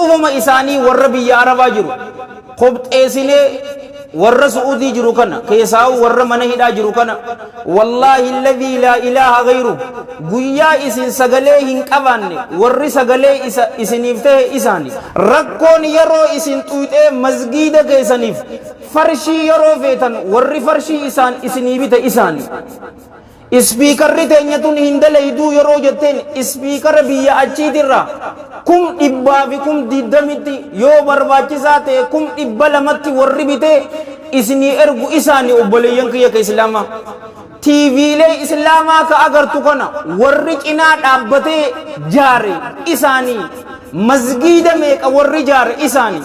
cufuma isaanii warra biyya arabaa jiru qobxeessinee warra su'uudii jiru kana keessaa warra mana hidhaa jiru kana wallaahi alladhii laa ilaaha ghayru guyyaa isin sagalee hin qabaanne warri sagalee isiniif ta'e isaani rakkoon yeroo isin xuuxee masgiida keessaniif farshii yeroo feetan warri farshii isaan isinii bite isaani ispiikarri teenyatun hin dalayduu yeroo jetteen ispiikara biyya achiitirraa kum dhibbaa fi kum diddamitti yoo barbaachisaa ta'e kum dhibba lamatti warri bitee isinii ergu isaanii obboleeyyan kiyya ka islaamaa tiiviilee islaamaa ka agartu kana warri cinaa dhaabbatee jaare isaanii masgiida meeqa warri jaare isaanii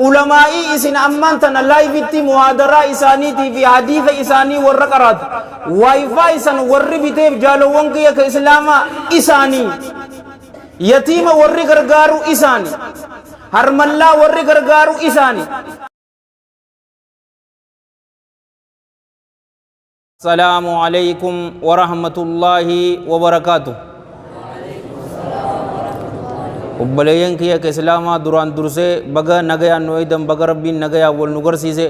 ulamaa'ii isin ammaan tana laayivitti muhaadaraa isaaniitii fi hadiisa isaanii warra qaraatu waayifaa isan warri biteef jaalowwan kiyya ka islaamaa isaanii yatiima warri gargaaru isaani harmallaa warri gargaaru isaani السلام عليكم ورحمة الله وبركاته وبلين كيا كإسلاما دوران درسه بغا نجايا نويدم بغا ربي نجايا والنغرسيسه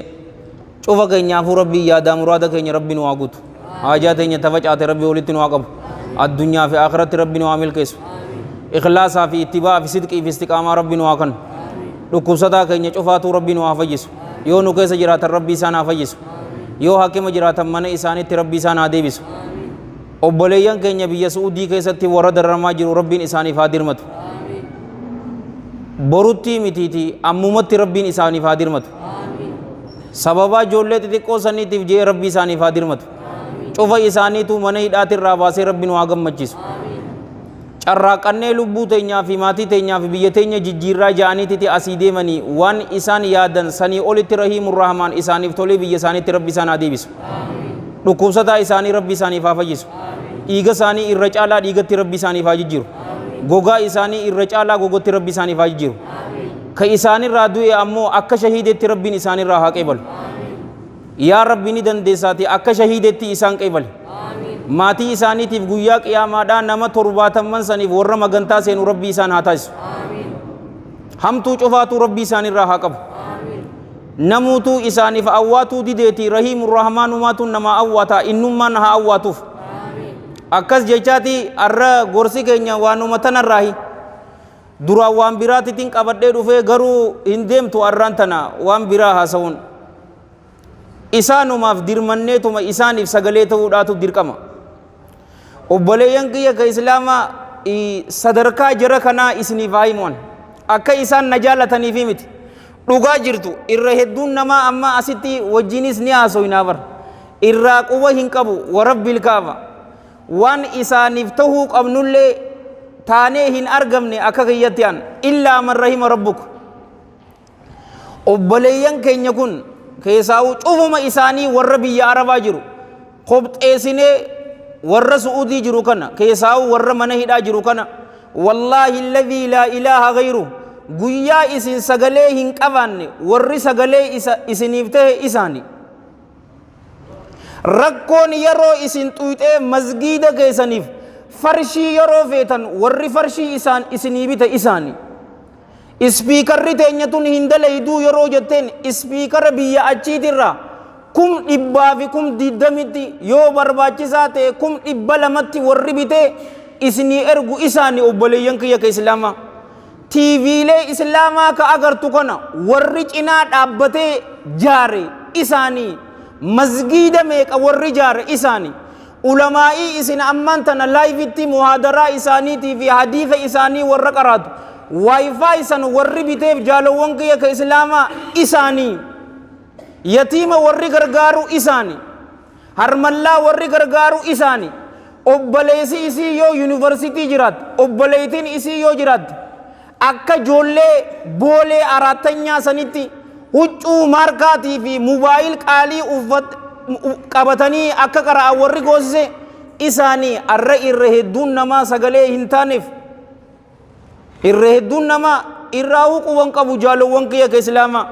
شوفا كينيا فو ربي يادا مرادا كينيا ربي نواغوت حاجات كينيا تفجعات ربي ولتن واقب الدنيا في آخرة ربي نوامل كيس إخلاصا في اتباع في صدق في استقامة ربي نواكن لكوسدا كينيا شوفاتو ربي نوافجس يو نكيس جرات ربي سانا فجس yoo hakima jiraatan mana isaaniitti rabbi isaan haa deebisu obboleeyyan keenya biyya suudii keessatti warra dararamaa jiru rabbiin isaaniif haa dirmatu borutti mitiiti ammumatti rabbiin isaaniif haa dirmatu sababa ijoollee xixiqqoo saniitiif jee rabbi isaaniif haa dirmatu cufa isaaniitu mana hidhaatirraa baasee rabbiin waa gammachiisu carraaqannee lubbuu teenyaa fi maatii teenyaa fi biyya teenya jijjiirraa ja'aniititti asii deemanii waan isaan yaadan sanii olitti rahiimur rahmaan isaaniif tolee biyya isaaniitti rabbi isaan haa deebisu dhukkubsataa isaanii rabbi isaaniif haa fayyisu dhiiga isaanii irra caalaa dhiigatti rabbi isaaniif haa jijjiiru gogaa isaanii irra caalaa gogotti rabbi isaaniif haa jijjiiru ka isaanirraa du'e ammoo akka shahiidetti rabbiin isaanirraa haa qeebalu yaa rabbi ni dandeessaati akka shahiidetti isaan qeebali maatii isaaniitiif guyyaa qiyaamaadhaan nama 70 saniif warra magantaa seenu rabbii isaan haa taasisu hamtuu cufaatu rabbii isaanirraa haa qabu namuutu isaaniif awwaatuu dideeti rahiimur rahmaanumaatu nama awwaataa innummaan haa awwaatuuf akkas jechaati arra gorsi keenya waanuma tanarraahi duraan waan biraatitiin qabadhee dhufee garuu hin deemtu arraan tana waan biraa haasa'uun isaanumaaf dirmanneetuma isaaniif sagalee ta'uudhaatu dirqama obboleeyyan kiyya ka islaamaa sadarkaa jara kanaa isiniif haa himuun akka isaan na jaalataniifi miti dhugaa jirtu irra hedduun namaa amma asitti wajjinis ni haasoyinaa bar irraa quba hin qabu warabbil kaaba waan isaaniif tahuu qabnullee taanee hin argamne akka kiyyatti an illaa man rahima rabbuk obboleeyyan keenya kun keessaa'u cufuma isaanii warra biyya arabaa jiru qobxeessinee warra su'uudii jiru kana keessaa'u warra mana hidhaa jiru kana wallaahi alladhii laa ilaaha ghayru guyyaa isin sagalee hin qabaanne warri sagalee isiniif ta'e isaani rakkoon yeroo isin xuuxee masgiida keessaniif farshii yeroo feetan warri farshii isaan isinii bite isaani ispiikarri teenyatun hin dalayduu yeroo jetteen ispiikara biyya achiitirraa kum dhibbaa fi kum diddamitti yoo barbaachisaa ta'e kum dhibba lamatti warri bitee isinii ergu isaanii obboleeyyan kiyya ka islaamaa tiiviilee islaamaa ka agartu kana warri cinaa dhaabbatee jaare isaanii masgiida meeqa warri jaare isaanii ulamaa'ii isin ammaan tana laayivitti muhaadaraa isaaniitii fi hadiisa isaanii warra qaraatu waayifaa isan warri biteef jaalowwan kiyya ka islaamaa isaanii yatiima warri gargaaru isaani harmallaa warri gargaaru isaani obboleessi isii yoo yuunivarsiitii jiraat obboleettiin isii yoo jiraat akka ijoollee boolee arattanyaa sanitti huccuu maarkaatii fi mobaayil qaalii qabatanii akka qaraa warri goosise isaanii arra irra hedduun namaa sagalee hin taaneef irra hedduun namaa irraa huquban qabu jaalowwan kiyya ka islaamaa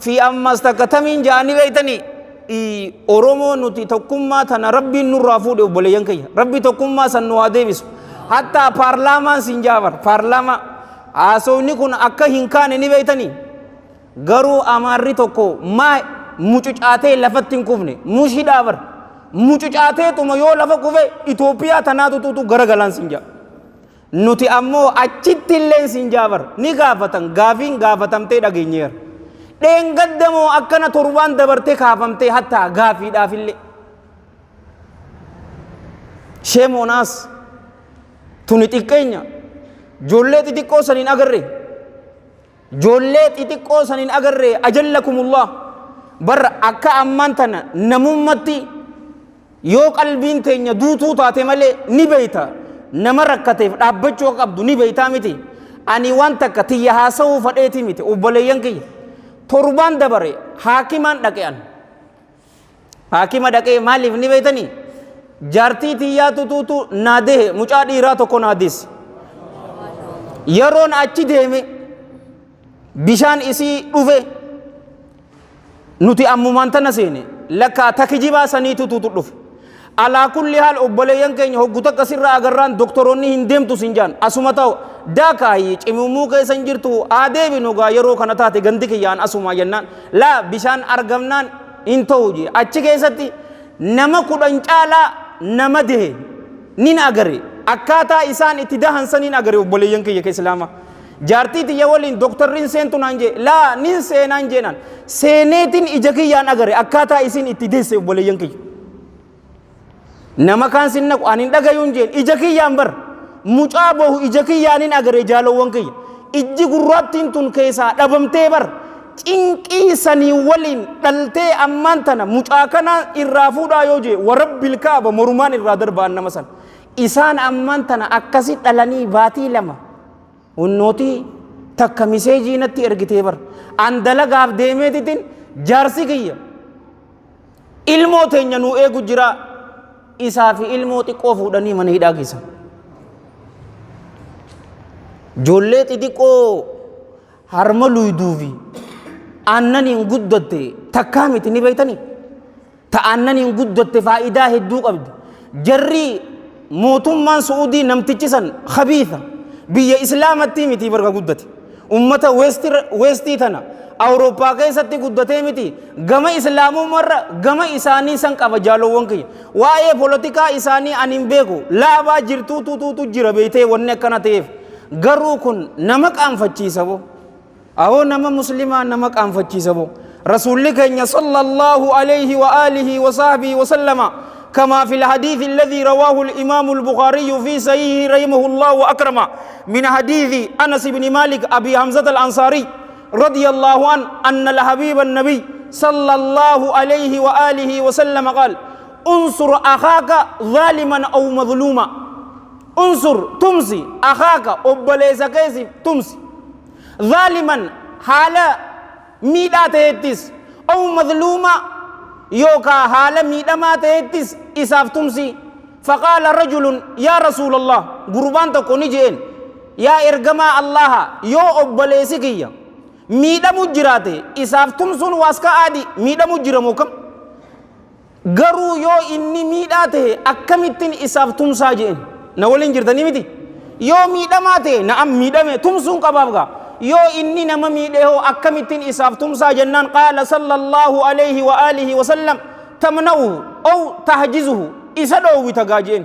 fi ammas takkatamiin ja'anii beeytanii oromoo nuti tokkummaa tana rabbiin nurraa fuudhe obboleeyyan kiyya rabbi tokkummaa san nu haa deebisu hattaa paarlaamaan siin jaabar haasawni kun akka hin kaane ni beeytanii garuu amaarri tokko maa mucucaatee lafatti hin kufne mushidhaa bar mucucaatee tuma yoo lafa kufe Itoophiyaa tanaatu tuutu garagalaan siin jaa nuti ammoo achitti illee siin jaa bar ni gaafatan gaafiin gaafatamtee dhageenyeera dheengaddamoo akkana torbaan dabartee kaafamtee hattaa gaafiidhaaf illee sheemonaas tuni xiqqeenya ijoollee xixiqqoo saniin agarre ijoollee xixiqqoo saniin agarre ajallakumullah barra akka ammaan tana namummatti yoo qalbiin teenya duutuu taate malee ni beeyta nama rakkateef dhaabbachuu qabdu ni beeytaa miti ani waan takka tiyya haasa'uu fadheeti miti obboleeyyan kiyya torbaan dabare haakimaan dhaqe'an haakima dhaqee maaliif ni beeytanii jaartii tiyyaa tutuutu naadee mucaa dhiiraa tokko naadees yeroon achi deeme bishaan isii dhufe nuti ammumaan tana seene lakka takijibaa saniitu tutu dhufe alaa kulli haal obboleeyyan keenya hogguta akkasirraa agarraan doktoroonni hin deemtu sin jaan asuma ta'u daakaayi cimumuu keessan jirtu aadeebi nugaa yeroo kana taate gandi kiyyaan asuma jennaan laa bishaan argamnaan hin ta'u jee achi keessatti nama 10 caalaa nama dehe nin agare akkaataa isaan itti dahan saniin agare obboleeyyan kiyya ka islaama jaartii tiyya waliin doktorriin seentu naan jee laa nin seenaan jeenaan seeneetiin ija kiyyaan agare akkaataa isin itti deesse obboleeyyan kiyya nama kaan sin naqu anin dhagayuun jeen ija kiyyaan bar mucaa bohu ija kiyyaanin agare jaalowwan kiyya ijji gurraattiin tun keessaa dhabamtee bar cinqii sanii waliin dhaltee ammaan tana mucaa kana irraa fuudhaa yoo jee warabbil kaaba morumaan irraa darbaan nama san isaan ammaan tana akkasi dhalanii baatii lama unnootii takka miseejii natti ergitee bar an dalagaaf deemeetitin jaarsi kiyya ilmoo teenya nuu eegu jira isaa fi ilmoo xiqqoo fuudhanii mana hidhaa geessan ijoollee xixiqqoo harma luyduufi annaniin guddatte takkaa miti ni beeytanii ta annaniin guddatte faayidaa hedduu qabdi jarri mootummaan Suudii namtichi san khabiitha biyya islaamatti miti barga guddate ummata westii tana awurooppaa keessatti guddatee miti gama islaamummarra gama isaanii san qaba jaalowwan kiyya waa'ee polotikaa isaanii anin beeku laabaa jirtuu tuutuutu jira beeytee wanni akkana ta'eef garuu kun nama qaanfachiisa bo أو نما مسلما نما كان فتشيسبو رسول الله صلى الله عليه وآله وصحبه وسلم كما في الحديث الذي رواه الإمام البخاري في صحيحه رحمه الله وأكرمه من حديث أنس بن مالك أبي حمزة الأنصاري رضي الله عنه أن الحبيب النبي صلى الله عليه وآله وسلم قال انصر أخاك ظالما أو مظلوما انصر تمسي أخاك أبليس كيسي تمسي ظالما حالا ميدا تهتس أو مظلوما يوكا حالا ميدا ما تهتس إساف تمسي فقال رجل يا رسول الله قربان تكوني جين يا إرقما الله يو أبليسكيا ميدا مجراته إساف تمسون واسكا آدي ميدا مجرموكم غرو يو إني ميدا ته أكمتين إساف تمسا جين نولين جرتني ميدي يو ميدا ما ته نعم ميدا مي تمسون كبابغا يو إني نما ميده أكمتين إساف تمسا جنان قال صلى الله عليه وآله وسلم تمنعه أو تحجزه إسدو وتغاجين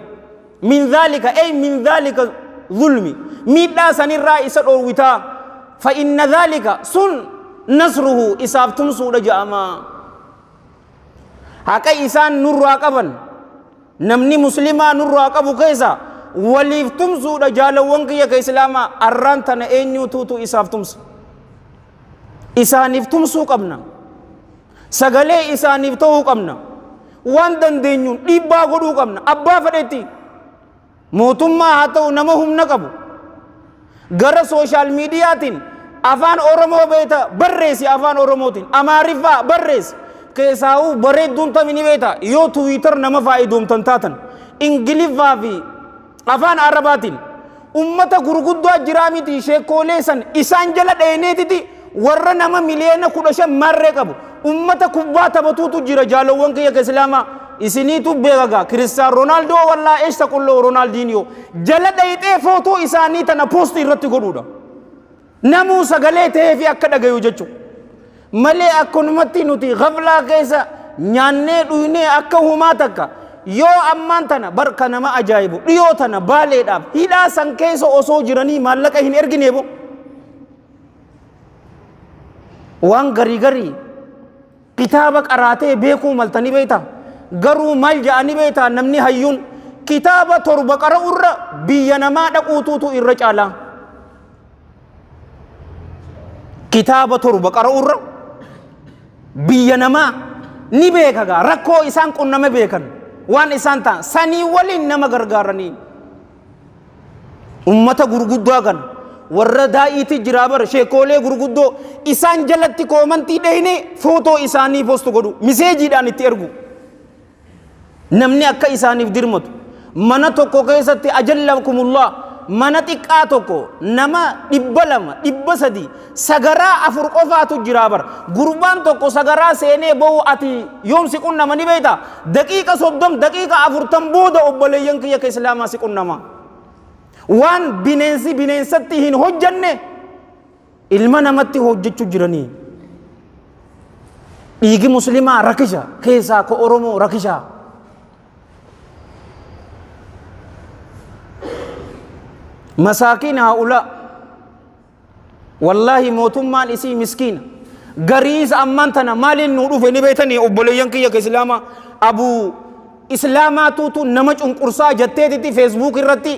من ذلك أي من ذلك ظلم ميدا سنرى إسدو وتا فإن ذلك سن نصره إساف تمسو لجأما هكا إسان نور قبن نمني مسلما نور قبو كيسا waliif tumsuudha jaalawwan kiyya ka islaamaa arraan tana eenyuutuutu isaaf tumsu isaaniif tumsuu qabna sagalee isaaniif ta'uu qabna waan dandeenyuun dhiibbaa godhuu qabna abbaa fedhetti mootummaa haa ta'u nama humna qabu gara sooshaal miidiyaatiin afaan oromoo beeta barreessi afaan oromootiin amaariffaa barreessi keessaa'uu bareedduun tamini beeta yoo tuwiitar nama faayidoomtan taatan ingiliffaa fi afaan arabaatiin ummata gurguddoo jiraamiti sheekoolee san isaan jala dheeneetiti warra nama miliyoona 15 marree qabu ummata kubbaa taphatuutu jira jaalawwan kiyya ka islaamaa isiniitu beekaga Cristiano Ronaldo wallaa eessa qulloo Ronaldinho jala dheeyxee footoo isaanii tana poost irratti godhuudha namuu sagalee ta'ee fi akka dhagayu jechuudha. Malee akkanumatti nuti gaflaa keessa nyaannee dhuynee akka humaa takka yoo ammaan tana barka nama ajaa'ibu dhiyoo tana baaleedhaaf hidhaa san keessa osoo jiranii maallaqa hin ergineebo waan garii kitaaba qaraatee beekuu maltanii beektaa garuu maal ja'anii beektaa namni hayyuun kitaaba 7 qara'urra biyya namaa dhaquutuutu irra caalaa kitaaba 7 qara'urra biyya namaa ni beekagaa rakkoo isaan qunname beekan waan isaan ta'an sanii waliin nama gargaaranii ummata gurguddaa kan warra daa'iiti jira bar sheekoolee gurguddoo isaan jalatti koomantii dhehine footoo isaanii postu godhu miseejiidhaan itti ergu namni akka isaaniif dirmatu mana tokko keessatti ajallakumullah mana xiqqaa tokko nama 200 300 sagaraa 4 qofaatu jira bar gurbaan tokko sagaraa seenee ba'u ati yoomsi qunnama ni beekta daqiiqa 30 daqiiqa 40 booda obboleeyyan kiyya ka islaamaa si qunnama waan bineensatti hin hojjanne ilma namatti hojjechuu jiranii dhiigi muslimaa rakisha keessaa ko oromoo rakisha مساكين هؤلاء والله موتمان اسي مسكين غريز امانتنا مال نودو فني بيتني اوبليان كي اسلاما ابو اسلاما توتو نمچ قرصا جتيتي فيسبوك رتي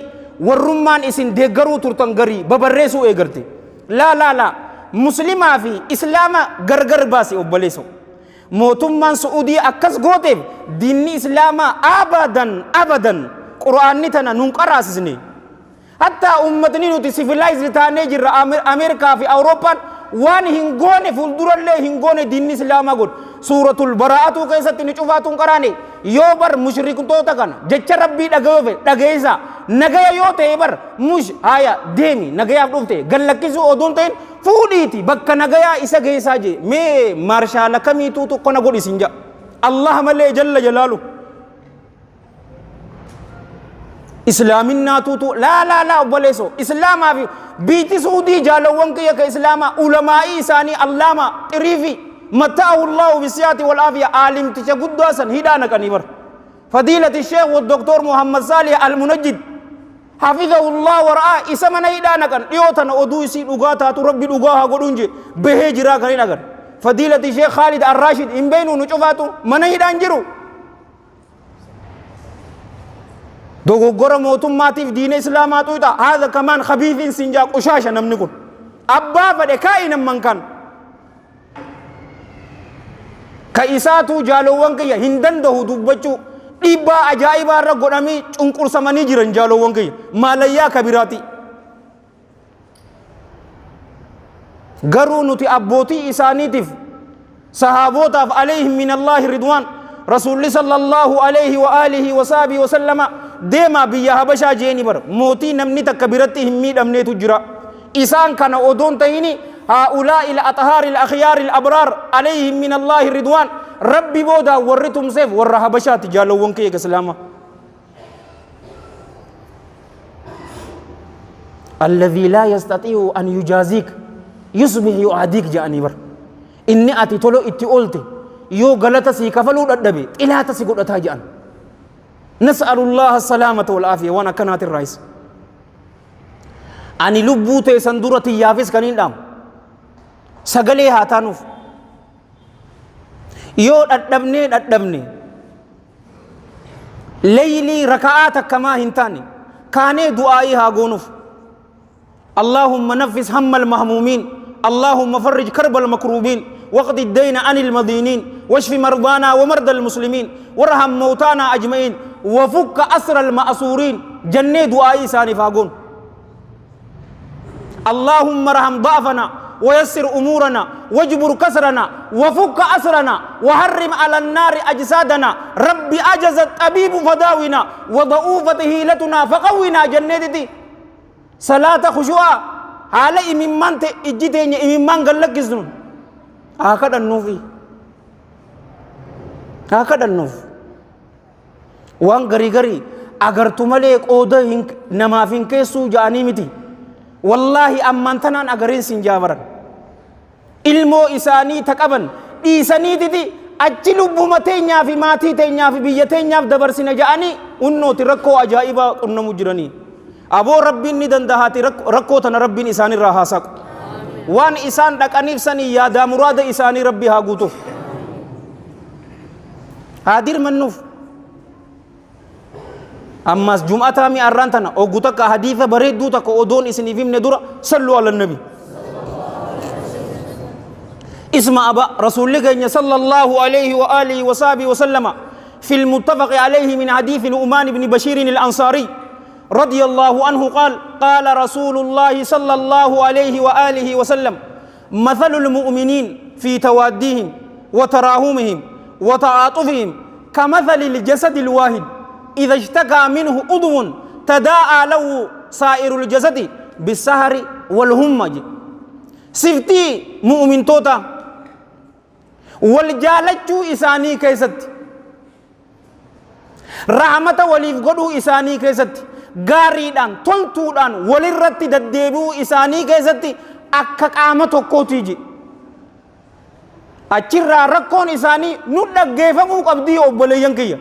ورمان اسين دغرو ترتن غري ببرسو ايغرتي لا مسلما في اسلاما غرغر باسي اوبليسو موتمان سعودي اكس غوتيف دين اسلاما ابدا قران نتنا ننقراسني حتى أمتني نوتي سيفيلايز لتاني جرى أمريكا في أوروبا وان هنغوني فلدر الله هنغوني دين الإسلام أقول سورة البراءة كيسة نشوفاتون قراني يوبر مشرك توتا كان جتش ربي دغيزا نغيا يوتي بر مش هايا ديمي نغيا فلوفتي غلقزو أدونتين فوديتي بكا نغيا إسا غيسا جي مي مارشا لكمي توتو كنا قول إسنجا الله ملي جل جلاله إسلامنا توتو لا وبلسو إسلاما في بيتي سعودي جالوان كي إسلاما علماء إساني علامة تريفي متاه الله بالسيات والعافية عالم تشغد دوسن هدانا كنيبر فضيلة الشيخ والدكتور محمد صالح المنجد حفظه الله ورعاه إسمنا هدانا كن يوتنا أدوسي لغاتا تربي لغاها قدونجي بهجرا كنين أغر فضيلة الشيخ خالد الراشد إن بينو نشوفاتو من هدان جرو دوغورا موتوماتيف دين اسلام اتويتا هذا كمان خبيث سنجا قشاشه نمنكن ابا فدكاين من كان كايساتو جالوان كي هندن دو دبچو ديبا اجايبا رغدامي چنقور سمني جيرن جالوان كي ماليا كبيراتي غرو نتي ابوتي اسانيتف صحابوت عليهم من الله رضوان رسول الله صلى الله عليه واله وصحبه وسلم ديما بيا حبشا جيني بر موتي نمني تكبيرتي همي دمني تجرا إسان كان أودون تهيني هؤلاء الأطهار الأخيار الأبرار عليهم من الله رضوان ربي بودا ورتم سيف ور حبشا تجالو ونكي كسلاما الذي لا يستطيع أن يجازيك يصبح يعاديك جاني بر إني أتي تلو إتي أولتي يو غلطة سي كفلو ردبي إلا تسي قد أتاجان نسأل الله السلامة والعافية وانا كانت الرئيس أني لبوتي سندورة يافس كنين دام سغلي هاتانوف يو أدبني ليلي ركعاتك كما هنتاني كاني دعائي هاغونوف اللهم نفس هم المهمومين اللهم فرج كرب المكروبين واقض الدين عن المدينين واشف مرضانا ومرضى المسلمين وارحم موتانا أجمعين وفك أسر المأسورين جنة دعائي ساني فاقون اللهم ارحم ضعفنا ويسر أمورنا واجبر كسرنا وفك أسرنا وحرم على النار أجسادنا ربي أجز الطبيب فداونا وضعوفة هيلتنا فقونا جنة صلاة خشوع حال إممان إجتين إممان قلق إذن هكذا النوفي هكذا النوف وان غري اگر تمالي قوده نما فين كيسو جاني متي wallahi amman tanaan agarin sin jaabaran ilmoo isaanii taqaban dhiisanii titi achi lubbuma teenyaa fi maatii teenyaa fi biyya teenyaaf dabarsina ja'anii unnooti rakkoo ajaa'ibaa qunnamu jiranii aboo rabbiin ni dandahaati rakkoo tana rabbiin isaanirraa haasaqu waan isaan dhaqaniif sanii yaadaa muraada isaanii rabbi haa guutuuf haadir mannuuf ammas jum'ataa mi arraan tana oggu takka hadiisa bareedduu takka odoon isiniif himne dura sallu ala nabi اسمع أبا رسول الله صلى الله عليه وآله وصحبه وسلم في المتفق عليه من حديث نعمان بن بشير الأنصاري رضي الله عنه قال قال رسول الله صلى الله عليه وآله وسلم مثل المؤمنين في توادهم وتراهمهم وتعاطفهم كمثل الجسد الواحد إذا اشتكى منه عضو تداعى له سائر الجسد بالسهر والهمج سفتي مؤمن توتا والجالتشو إساني كيست رحمة وليف قدو إساني كيست غاريدان تلتودان ولرت ددبو إساني كيست أكا قامتو كوتيجي أچرا ركون إساني ندق گيفمو قبدي أبوليان كيا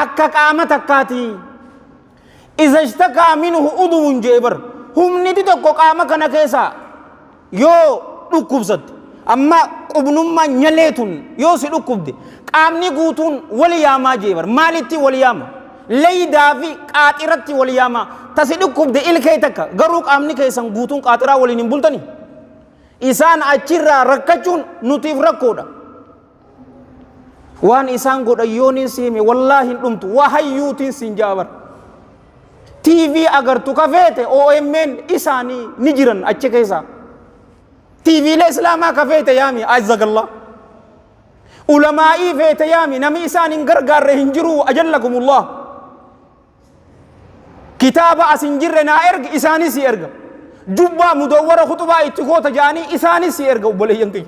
أكا قامت كاتي إذا اشتكى منه عضو جيبر هم ندتو قامة كنا كيسا يو ركوبست أما قبنما نيلتون يوسي لكبدي قامني قوتون ولياما جيبر مالتي ولياما ليدا في قاطرتي ولياما تسي لكبدي إلكيتك غروك قامني كيسان قوتون قاطرة ولين بلتني إسان أجرى ركجون نطيف ركودا وان إسان قد أيونين سيمي والله نمت وحيوتين سنجابر TV agar tukafete OMN إساني نجرن أجي كيسا TV الإسلام كفيت يامي عزك الله علمائي فيت يامي نمي إسان غرغر هنجرو أجلكم الله كتاب أسنجرنا إرق إساني سي إرق جبا مدورة خطبة اتخوة جاني إساني سي إرق وبلي ينكي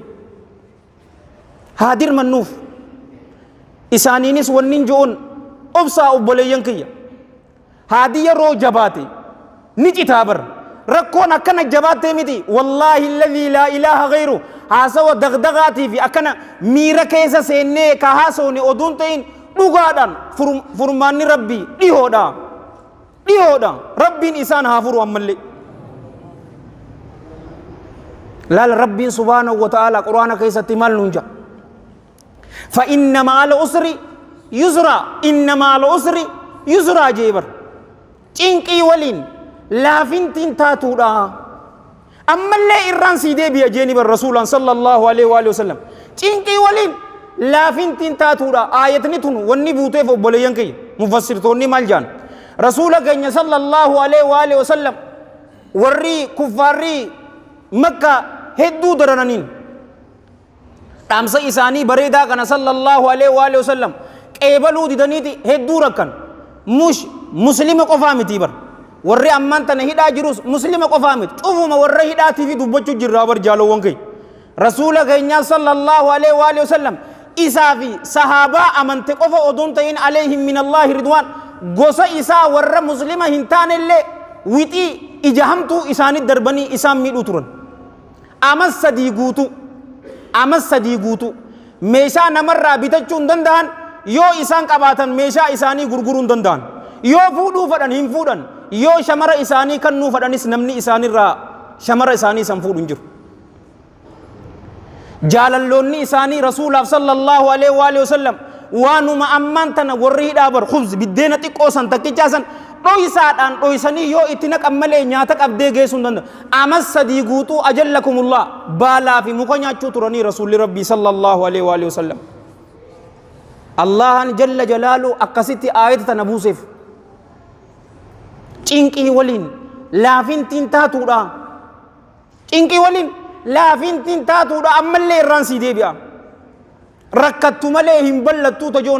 هادر منوف إساني نس وننجون أبسا وبلي ينكي هادي يرو جباتي نجي تابر ركون أكنا جباتي متي والله الذي لا إله غيره هاسوا دغدغاتي في أكنا ميرا كيسا سيني كهاسوني أدونتين لغادان فرماني ربي ليهودا ربي إنسان هافروا أمالي لا ربي سبحانه وتعالى قرآن كيسا تمال ننجا فإن مع العسر يسرا إن مع العسر يسرا جيبر إنكي ولين لافنتين تاتودا أما اللي إيران سيدي بيا جانب الرسول صلى الله عليه وآله وسلم إنكي ولين لافنتين تاتودا آيتني تنو وني بوتي فبوليان كي مفسر توني مالجان رسولك صلى الله عليه وآله وسلم ورّي كفاري مكة هدو درنانين تامسا إساني بريدا كان صلى الله عليه وآله وسلم قبلوا ددنيتي هدو ركن مش مسلم قفامتي بر ورّي أمان تنهيدا جروس مسلم قفامت أفهم ورّي هدا تيفي دبّچو جرّابر جالو وانكي رسولك صلى الله عليه وآله وسلم إسافي صحابة أمن تقف أدون تين عليهم من الله رضوان غوصا إسا ورّ مسلمة هنتان اللي ويتي إجهمتو إساني دربني إسام ميدو ترن أمس صديقوتو ميشا نمر بيتچون دندان يو إسان قباتن ميشا إساني غرغرون دندان يو فودو فدن هم فودن يو شمر إساني كنو فدنس نمني إساني را شمر إساني سنفودن جر جاللوني إساني رسول الله صلى الله عليه وآله وسلم وانو ما أمانتنا ورّي دابر خبز بالدينة تقوسن تكيجاسن رويسان رويساني يو اتنك أمالي نياتك أبدي جيسون دند أمس صديقوتو أجلكم الله بالا في مقنيا تراني رسول ربي صلى الله عليه وآله وسلم الله جل جلاله أكسيتي آية تنبوسف إنكي ولين لافين تنتاتو دا إنكي ولين لافين تنتاتو دا أمالي رانسي دي بيا ركتو مالي هم بلتو تجو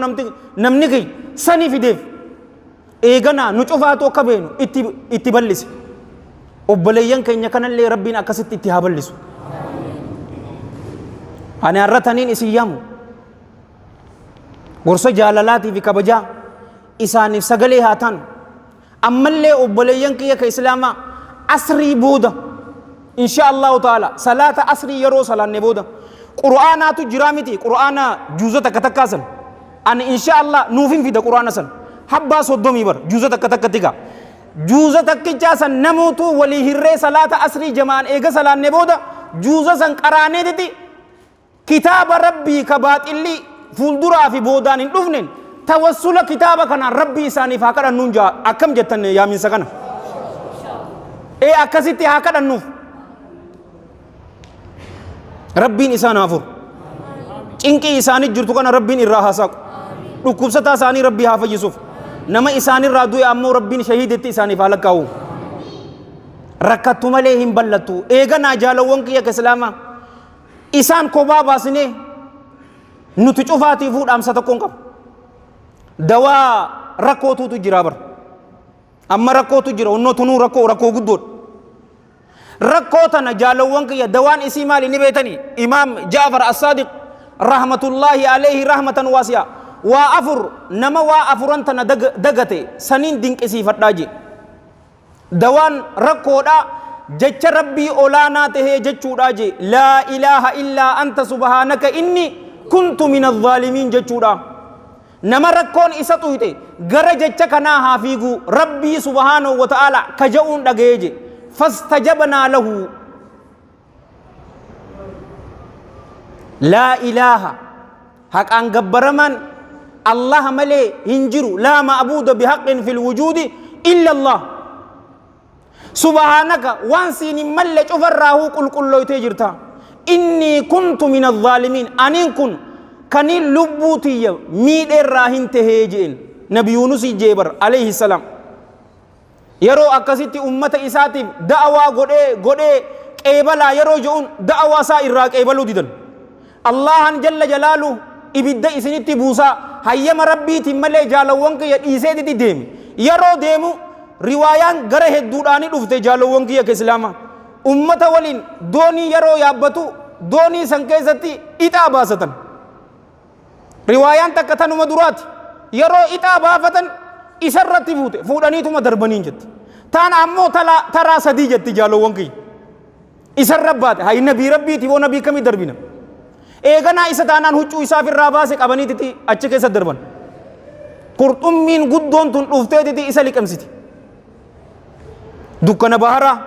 نمنكي سني في ديف إيغانا نشوفاتو كبينو اتباليس وبليان كي نكنا اللي ربنا أكسيت اتهاباليس أنا أرتنين إسيامو ورسو جالالاتي في كبجا إساني سغلي هاتان أما اللي وبليان كي كإسلاما asrii booda insha allahu taala salaata asrii yeroo salaanne booda qur'aanaatu jira miti qur'aana juuza takka takkaasan ani insha allah nuufin fida qur'aana san habbaa soddomii bar juuza takka takkatti gaa juuza takkichaa san namuutu walii hirree salaata asrii jamaan eega salaanne booda juuza san qaraaneetiti kitaaba rabbii ka baaxilli fuulduraa fi boodaan hin dhufnen tawassula kitaaba kanaan rabbii isaaniif haa kadhannuun jaa akkam jettan yaaminsa kana akkasitti haa kadhannuuf rabbiin isaan haafur cinqii isaanii jirtu kana rabbiin irraa haa saaqu dhukkubsataa isaanii rabbii haa fayyisuuf nama isaanirraa du'e ammoo rabbiin shahiidetti isaaniif haa lakkaa'u rakkattu malee hin ballattu eeganaa jaalawwan kiyya ka islaamaa isaan kophaa baasnee nuti cufaatii fuudhaamsa tokkoon qabu dawaa rakkootuutu jira bar amma rakkootu jira onnoo tunuu rakkoo guddoodha rakkoo tana jaalawwan kiyya dawaan isii maali ni beetanii imaam jaafar as-saadiq rahmatullaahi alayhi rahmatan waasi'a waa afur nama waa afuran tana dagate saniin dinqisiifadhaa je dawaan rakkoodha jecha rabbii olaanaa tahee jechuudha je laa ilaaha illaa anta subhaanaka inni kuntu min adh-dhaalimiin jechuudha nama rakkoon isa tuyxe gara jecha kanaa haa fiigu rabbii subhaanahu wa ta'ala kaja'uun dhaga'ee je fastajabnaa lahu laa ilaaha haqaan gabbaraman allah malee hin jiru laa ma'buuda bihaqqin fil wujuudi illa allah subhaanaka waan siinin malle cufarraahuu qulqullooytee jirta innii kuntu min adh-dhaalimiin aniin kun kaniin lubbuu tiyya miidheerraa hin tahee jeen nabi yuunusii jeebar alayhi salaam yeroo akkasitti ummata isaatiif da'awaa godhee qeebalaa yeroo je'uun da'awaa isaa irraa qeebaluu didan allahan jalla jalaalu ibidda isinitti buusaa hayyama rabbiitiin malee jaalawwan kiyya dhiiseetiti deemi yeroo deemu riwaayaan gara hedduudhaani dhufte jaalawwan kiyya ka islaama ummata waliin doonii yeroo yaabbatu doonii san keessatti ixaa baasatan riwaayaan takka tanuma duraati yeroo ixaa baafatan isarratti fuudhaniituma darbaniin jetti taan ammoo taraa sadii jetti jaalawwan kiyya isarra baate hay nabii rabbiiti boo nabii kamii darbina eeganaa isa taanaan huccuu isaaf irraa baase qabaniititi achi keessa darban qurxummiin guddoon tun dhufteetiti isa liqamsiti dukkana baharaa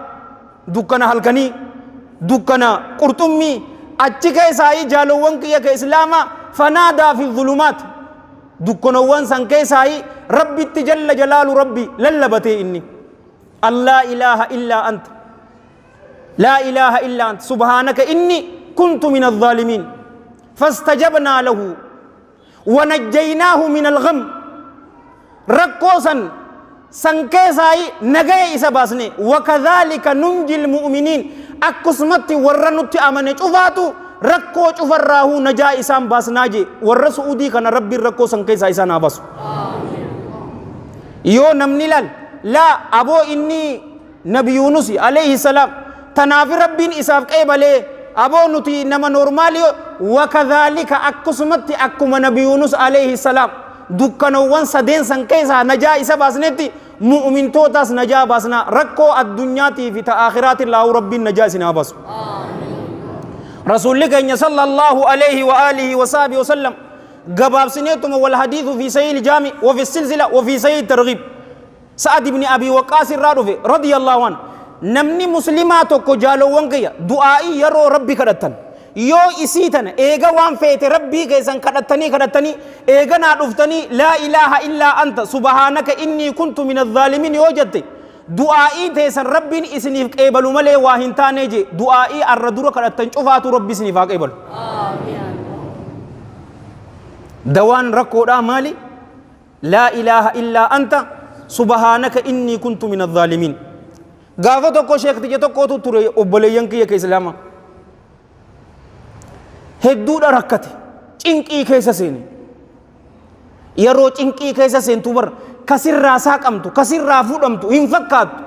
dukkana halkanii dukkana qurxummii achi keessaayii jaalawwan kiyya ka islaamaa fanaadaa fi dhulumaat dukkanawwan san keessaayii rabbitti jalla jalaalu rabbi lallabatee inni allaa ilaaha illaa anta laa ilaaha illaa anta subhaanaka inni kuntu min adh-dhaalimiin fastajabnaa lahu wanajjaynaahu min al-gham rakkoo san keessaayii nagaya isa baasne wakadhaalika nunji al-mu'miniin akkasumatti warra nutti amane cufaatu rakkoo cufarraahuu najaa isaan baasnaa je warra su'uudii kana rabbiin rakkoo san keessaa isaan haa baasu yoo namni laal laa aboo inni nabi yuunusi alayhi salaam tanaafi rabbiin isaaf qeebalee aboo nuti nama normaaliyo wakadhaalika akkasumatti akkuma nabi yuunus alayhi salaam dukkanawwan sadeen san keessaa najaa isa baasnetti mu'mintootaas najaa baasnaa rakkoo addunyaatii fi ta aakhiraatii laahuu rabbiin najaa isin haa baasu رسول الله صلى الله عليه وآله وصحبه وسلم قباب سنيتم والحديث في سيد الجامع وفي السلسلة وفي سيد الترغيب سعد بن أبي وقاص الرادفي رضي الله عنه نمني مسلماتك جالو وانقيا دعائي يرو ربي كرتن يو إسيتنا إيغا وان فيت ربي كيسان كرتني إيغا نعرفتني لا إله إلا أنت سبحانك إني كنت من الظالمين يوجدت du'aa'ii teessan rabbiin isiniif qeebalu malee waa hin taane je du'aa'ii arra dura kadhattan cufaatu rabbi isiniif haa qeebalu dawaan rakkoodhaa maali laa ilaaha illaa anta subhaanaka innii kuntu min adh-dhaalimiin gaafa tokko sheektiyya tokkootu ture obboleeyyan kiyya ka islaama hedduudha rakkate cinqii keessa seene yeroo cinqii keessa seentu bar kasirraa saaqamtu kasirraa fuudhamtu hin fakkaattu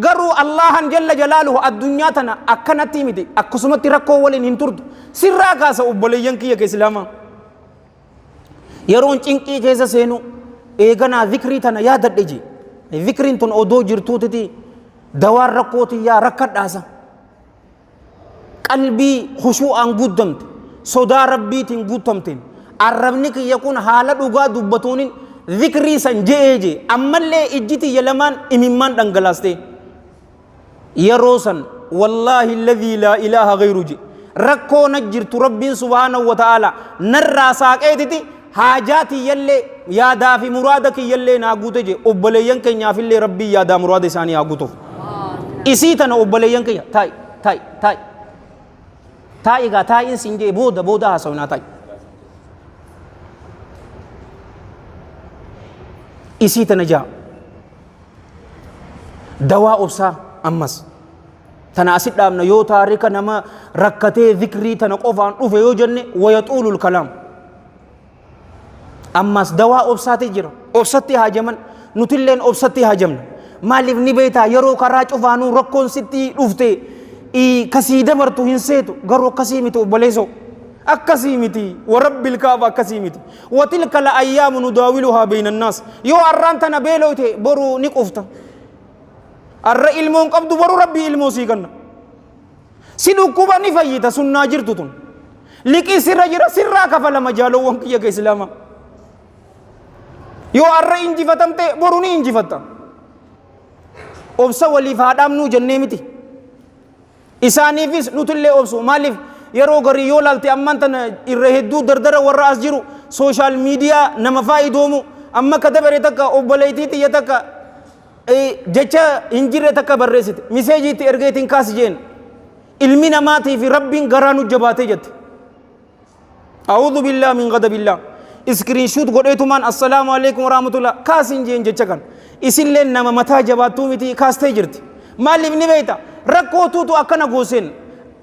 garuu allahan jalla jalaaluhu addunyaa tana akkanatti miti akkasumatti rakkoo waliin hin turtu sirraa kaasa obboleeyyan kiyya ka islaamaa yeroon cinqii keessa seenu eeganaa zikrii tana yaadadhe je zikriin tun odoo jirtuutiti دوار ركوتي يا ركض أسا قلبي خشوع قدمت صدا ربي قدمتين الربنك يكون حالة وقا دبتونين ذكري سنجيجي أما اللي إجتي يلمان إممان دنگلاستي يروسن والله الذي لا إله غيره ركو نجرت ربي سبحانه وتعالى نرى ساقيتي حاجاتي يلي يادا في مرادك يلي ناقوتي جي أبليين كي نافي اللي ربي يادا مراد ساني آقوتو إسيتنا أبليين كي تاي تاي تاي تاي إغا تاي إنسين بودا بودا حسونا تاي إسيتنا جا دواء أبسا أمس تناسد دامنا يو تاريك نما ركتي ذكري تنقفان أوفي يو جنة ويطول الكلام أمس دواء أبساتي جرا أبساتي هاجمن نتلين أبساتي هاجمن مالف نبيتا يرو كراج أفانو ركون ستي أفتي كسيدة مرتو هنسيتو غرو كسيمتو بليسو أكسيمتي ورب الكعبة أكسيمتي وتلك الأيام نداولها بين الناس يو أرانتنا بيلوتي برو نيك أفتا الرأي المون قبض برو ربي الموسي كنا سيدو كوبا نفايتا سنة جرتتون لكي سر جرا سرا كفل مجالو وانكي يك إسلاما يو الرأي انجفتم تي برو ني انجفتم أبسا ولي فادام نو جنمتي إساني فيس نتلي أبسو مالف yeroo garii yoo laalte ammaan tana irra hedduu dardara warra as jiru sooshaal miidiyaa nama faayidoomu amma ka dabare takka obboleettii xiyya takka jecha hin jirre takka barreessite miseejiitti ergeetiin kaas jeen ilmi namaatii fi rabbiin garaa nu jabaatee jette a'uudhu billaahi min ghadabillah iskiriinshuut godheetumaan assalaamu alaikum warahmatullah kaas hin jeen jecha kan isilleen nama mataa jabaattuu miti kaastee jirti maaliif ni beeyta rakkootuutu akkana gooseen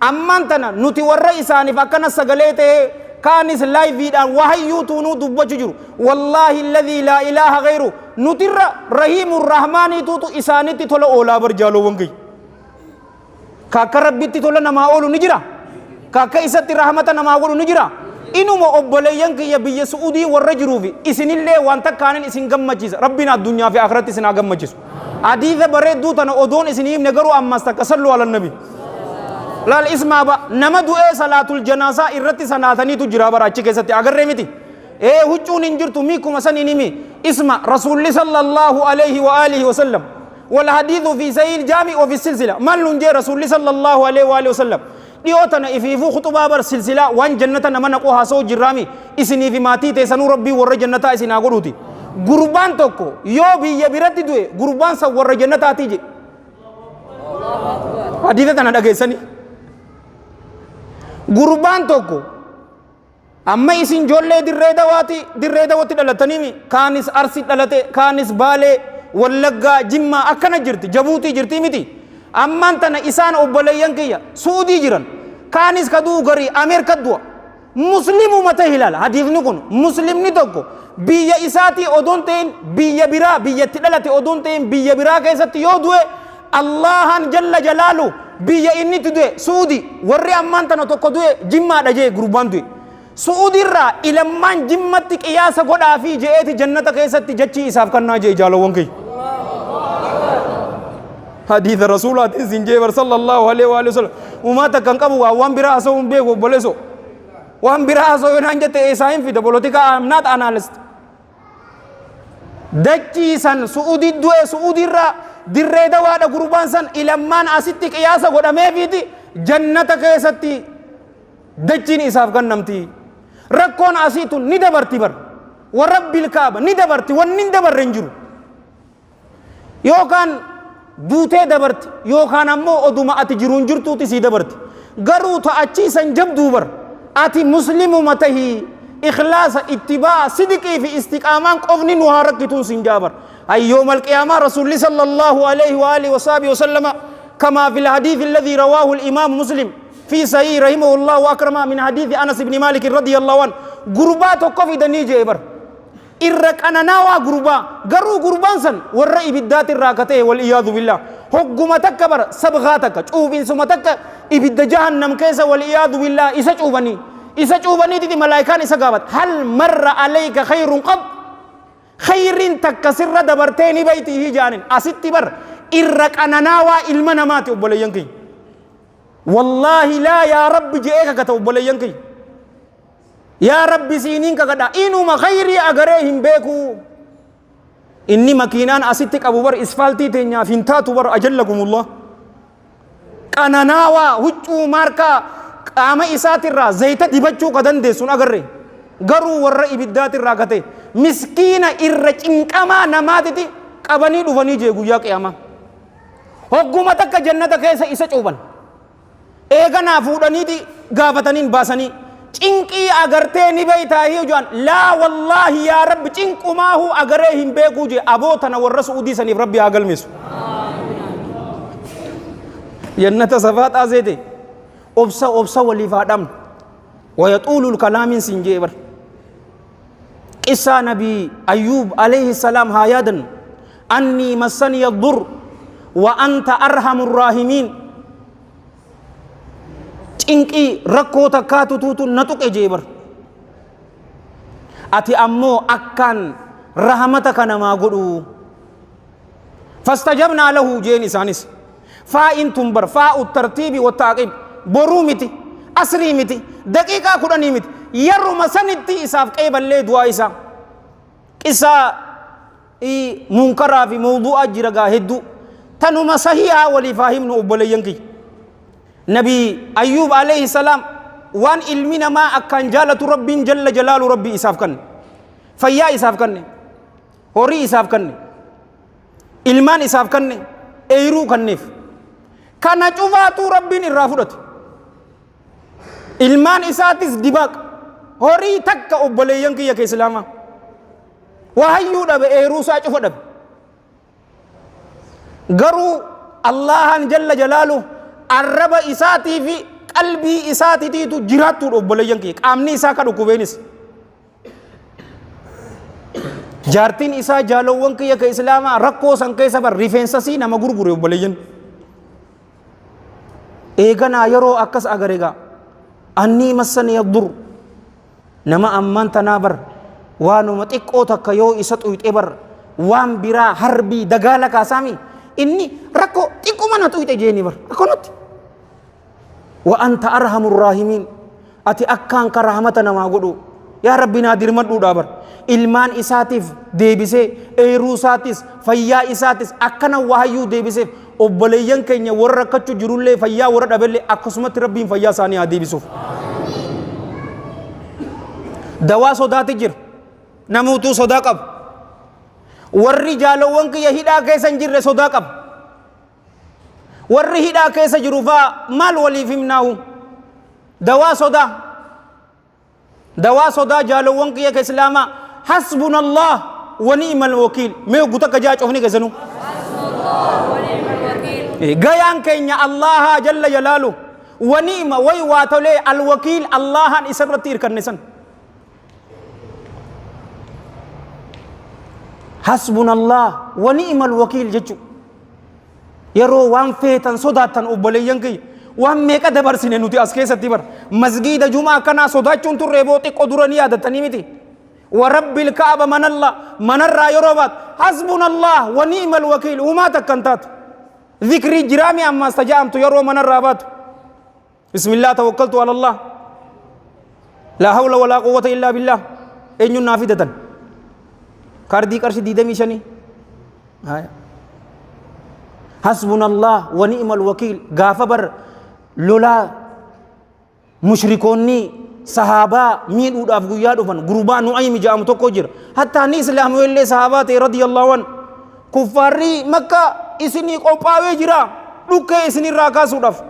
amman tana nuti warra isaaniif akkana sagalee ta'e kaanis laayiviidhaan wahayyuutuunuu dubbachuu jiru wallaahi alladhii laa ilaaha ghayru nutirra rahiimur rahmaaniituutu isaanitti tola oolaa barjaaloowwan gayya kaakka rabbitti tola namaa oolu ni jira kaakka isatti rahmata namaa godhu ni jira inuma obboleeyyan kiyya biyya su'udii warra jiruufi isinillee waan takkaanin isin gammachiisa rabbiin addunyaa fi akhiratti isin haa gammachiisu hadiisa bareedduu tana odoon isinii himne garuu ammas takka sallu ala nabi laal ismaa ba nama du'ee salaatul janaasaa irratti sanaataniitu jira baraachi keessatti agarree miti huccuun hin jirtu miikuma saniin himi isma rasuulli sallallahu alayhi wa alihi wa sallam والحديث في سيل جامع وفي السلسلة ما لنجي رسول الله صلى الله عليه وآله وسلم ديوتنا إفيفو خطبة بر سلسلة وان جنة نمنا قوها سو جرامي إسني في ماتي تسنو ربي ور جنة إسنا قروتي قربان توكو يو بي يبرت دوي قربان سو ور جنة تيجي حديثة تنا دقيسني قربان توكو أما إسن جولة دريدة واتي دلتنيمي كانس أرسي دلته كانس بالي ولغا جمع أكنا جرتي جبوتي جرتي متي أما أنتنا إسان أبليان كيا سعودي جران كانس كدو غري أمير كدوا مسلم متى هلال حديث نكون مسلم نتوكو بيا إساتي أدونتين بيا برا بيا تدلتي أدونتين بيا برا كيساتي يودوه الله جل جلاله بيا إني تدوه سعودي ورّي أما أنتنا توكو دوه جمع دجي غربان دوه سعودي را إلى من جمتك إياسا قد آفي جئتي جنة كيساتي جتشي إساف كنا جي جالوان كي حديث رسول الله سنجيبر صلى الله عليه وآله وسلم وما تكن كبوا وان براسو بيغو بولسو وان براسو ينانجت إساهم في دبولوتيكا I'm not analyst دجي سن سعودي دوه سعودي را دريدا وادا قربان سن إلى من أسيتك إياسا قد أمي فيدي جنة كيساتي دجين إساف كنمتي ركون أسيتو ندبرتي بر ورب الكعبة ندبرتي ونندبر رنجر يوكان دوتي دبرتي يوكان أمو أدوما أتي جرون جرتو تسي دبرتي غرو تأچي سنجب دوبر أتي مسلم متهي إخلاص اتباع صدقي في استقامان قفني نهارك تون سنجابر أي يوم القيامة رسول الله صلى الله عليه وآله وصحبه وسلم كما في الحديث الذي رواه الإمام مسلم في صحيح رحمه الله وأكرم من حديث أنس بن مالك رضي الله عنه غربات وقفي دني جيبر إرك أنا ناوا غربا غرو غربان سن ورأي بالذات الراكته والعياذ بالله حكومتك كبر سبغاتك شوفين سمتك إبد جهنم كيس والعياذ بالله إسا شوفني تدي ملائكان إسا قابت هل مر عليك خير قط خير تكسر دبرتين بيته جانن أستي بر irra qananaawaa ilma namaati obboleeyyan kiyya. Wallaahi laa yaa rabbi je'ee kakata obboleeyyan kiyya. Yaa rabbi siiniin kakadha inuma khayrii agaree hin beeku. Inni makiinaan asitti qabu bar isfaaltii teenyaaf hin taatu bar ajallakumullah. Qananaawaa huccuu maarkaa qaama isaatirraa zayita dibachuu ka dandeessuun agarre. Garuu warra ibiddaatirraa kate miskiina irra cinqamaa namaatiti qabanii dhufanii jee guyyaa qiyaamaa. Hogguma takka jannata keessa isa cuuban. Eeganaa fuudhaniiti gaafataniin baasanii. Cinqii agartee ni beeytaa hiyyuudhaan laa wallaahi yaa rabbi cinqumaahu agaree hin beekuu jee abootana warra su'udii saniif rabbi haa galmeessu. Jannata safaaxaa zeete obsa waliif haa dhabnu. Wayaxuulul kalaamin siin jee bar. Qissaa nabii Ayyuub alayhi salaam haa yaadannu. Annii massaniya dur wa anta arhamur raahimiin. Cinqii rakkoo takkaatu tuutu na tuqe jee bar. Ati ammoo akkaan rahamata kanamaa godhu. Fastajabnaa lahu jeen isaanis. Faa'in tun bar faa'u tartiibi wa taaqib boruu miti asrii miti daqiiqaa kudhanii miti yeruma sanitti isaaf qeeballee du'aa isaa. Qissaa munkaraa fi mawduu'aa jira gaa hedduu tanuma sahihaa waliif haa himnu obboleeyyan kiyya. Nabii Ayyuub alayhi salaam waan ilmi namaa akkaan jaalatu rabbiin jalla jalaalu rabbii isaaf kanne. Fayyaa isaaf kanne. Horii isaaf kanne. Ilmaan isaaf kanne. Eeyiruu kanneef. Kana cufaatu rabbiin irraa fudhate. Ilmaan isaatis dibaaqa. Horii takka obboleeyyan kiyya kee islaamaa. Wahayyuu dhabe eeyiruu isaa cufa dhabe. Garuu Allahan jalla jalaalu arraba isaatii fi qalbii isaatiitiitu jiraattuudha obboleeyyan kiyya. Qaamni isaa ka dhukkubeenis. Jaartiin isaa jaalowwan kiyya ka islaamaa rakkoo san keessa bar rifeensasii nama gurgure obboleeyyan. Eeganaa yeroo akkas agaregaa annii massaniya dur nama ammaan tanaa bar waanuma xiqqoo takka yoo isa xuyxee bar waan biraa harbii dagaala kaasaami inni rakkoo xiqquma na xuyxe jeeni bar akkanatti. Wa anta arhamur raahimiin ati akkaan ka rahmata namaa godhu yaa rabbi naa dirmadhuudhaa bar ilmaan isaatiif deebisee eeruu isaatis fayyaa isaatis akkana wahayyuu deebiseef obboleeyyan keenya warra rakkachuu jirullee fayyaa warra dhabellee akkasumatti rabbiin fayyaa isaanii haa deebisuuf. Dawaa sodaati jira namuutuu sodaa qaba. Warri jaalowwan kiyya hidhaa keessa hin jirre sodaa qaba. Warri hidhaa keessa jiru faa maal waliif himnaahu dawaa sodaa jaalowwan kiyya ka islaamaa hasbunallah wa ni'mal wakiil mee guta ka jaa cofni keessanuu gayaan keenya Allaha jalla jalaalu wa ni'ma way waa tolee alwakiil Allahan isarratti irkannisan. Hasbunallah wa ni'mal wakiil jechu yeroo waan feetan sodaatan obboleeyyan kiyya waan meeqa dabarsine nuti as keessatti bar masgiida jumaa kanaa sodaachuun turree boo xiqqoo duranii yaadatanii miti. Wa rabbil kaaba manarraa yeroo baat hasbunallah wa ni'mal wakiil uumaa takkan taatu. Dhikrii jiraami ammaas tajaa'amtu yeroo manarraa baatu. Bismillah tawakkaltu ala Allah. La hawla wa la quwwata illa billah. Eenyuun naa fidatan. Kaardii qarshii 25. Hasbunallah wa ni'mal wakiil gaafa bar lolaa mushrikoonni sahaabaa miidhuudhaaf guyyaa dhufan gurbaa Nu'aymi jedhamu tokko jira. Hattaa ni islaamu illee sahaabaa ta'e radiyallahu an kuffaarrii makka isinii qophaawee jira dhukkee isinirraa kaasuudhaaf.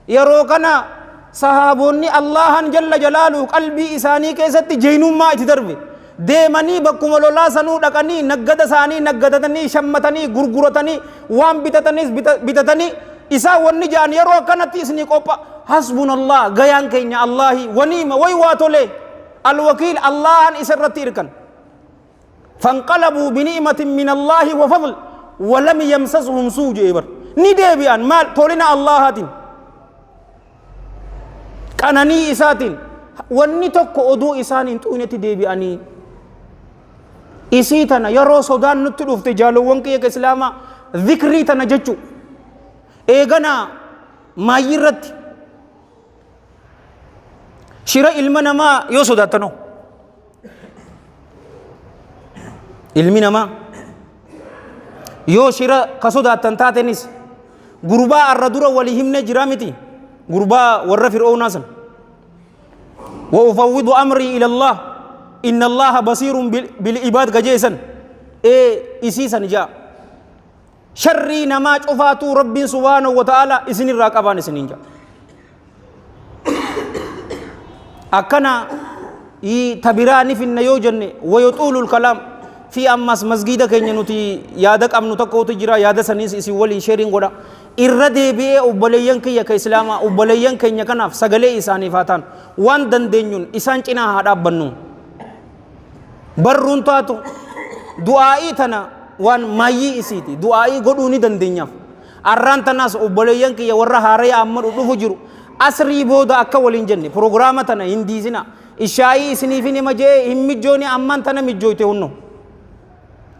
Yeroo kana sahaabonni Allahan jalla jalaalu qalbii isaanii keessatti jeenummaa itti darbe. Deemanii bakkuma lolaa sanuu dhaqanii naggada isaanii naggadatanii shammatanii gurguratanii waan bitatanis bitatanii isaa wanni jaan yeroo akkanatti isinii qopha hasbunallah gayaan keenya Allahi waniima way waa tole alwakiil Allahan isarratti irkan. فانقلبوا بنعمة من الله وفضل ولم يمسسهم سوء جبر ندي بيان مال تولنا الله هاتين كانني إساتين ونتوك أدو إسانين تونتي دي بياني إسيتنا يرو سودان نتلوف تجالو وانك يك إسلاما ذكري تنججو إيغانا ما يرد شراء علمنا ما يوسو داتنو علمنا ما يو شراء قصو داتن تاتنس غربا الردورة وليهمنا جرامتي غربا ورفر أو ناسا وأفوض أمري إلى الله إن الله بصير بالعباد كجيسا إسيسا جاء شري نماج أفاتو رب سبحانه وتعالى إسن الراقبان إسنين جاء أكنا تبراني في النيوجن ويطول الكلام في أمس مسجد كينيا نتي يادك أم نتقو تجرا ياد سنيس إسي ولي شيرين غدا إردي بي أبليان كي كإسلام أبليان كينيا كناف سجلي إساني فاتان وان دندنيون إسان كنا هذا بنو برون تاتو دعائي تنا وان مايي إسيتي دعائي غدوني دندنيا أران تناس أبليان كي ورا هاري أمر أدوفجرو أسري بودا أكا ولين جني برنامج تنا هندي زنا إشاعي إسني فيني مجيء هم جوني أمان تنا مجويته ونو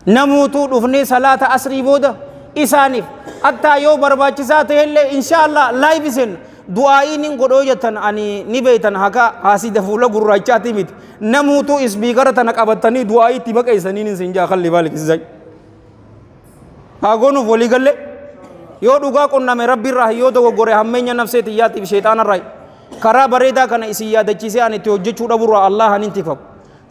نموتو دفني صلاة أسري بودا إسانيف حتى يو برباچسات هله إن شاء الله لايف سن دعائي نين قدو جتن أني نبيتن هكا حاسي دفولا قرائچاتي ميت نموتو إسبيقر تنك أبتني دعائي تبقى إسانين سنجا خلي بالك إزاي هاغونو فولي قل يو دوغا قلنا من ربي الراه يو دوغا قرأ همين نفسي تياتي بشيطان الرأي كرا بريدا كان إسي يادچيسي أني توجه چودا برا الله هننتفق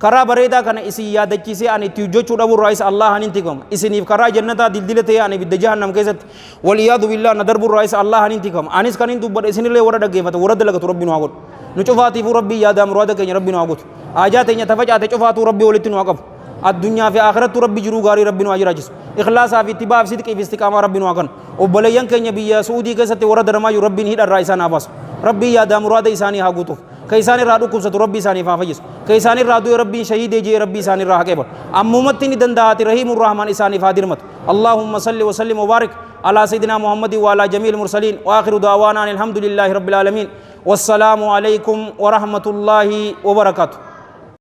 كرا بريدا كان إسي يادچيسي أني توجه چودا برا إس الله هننتقم إسنيف كرا جنتا دلدلته أني بدجهنم كيست والعياذ بالله ندر برا إس الله هننتقم أنيس كانين دوبر إسنيله ورد دغيمت ورد لغت ربي نواغوت نشوفاتي فو ربي يادا مراد كن ربي نواغوت آجات إن تفجأت شوفاتو ربي ولتن واقف الدنيا في آخرت ربي جرو غاري ربي نواجراجس إخلاص في اتباع صدق في استقامة ربي نواغن وبليان كن يبي سعودي كيست ورد رما ربي نهيد الرئيسان أباس ربي يادا مراد إساني هاغوتو كيساني رادو كوبسة ربي ساني فافجس كيساني رادو ربي شهيد جي ربي ساني راح كيبر أمومتني دندات رحيم الرحمن إساني فادرمت اللهم صل وسلم وبارك على سيدنا محمد وعلى جميع المرسلين وآخر دعوانا الحمد لله رب العالمين والسلام عليكم ورحمة الله وبركاته.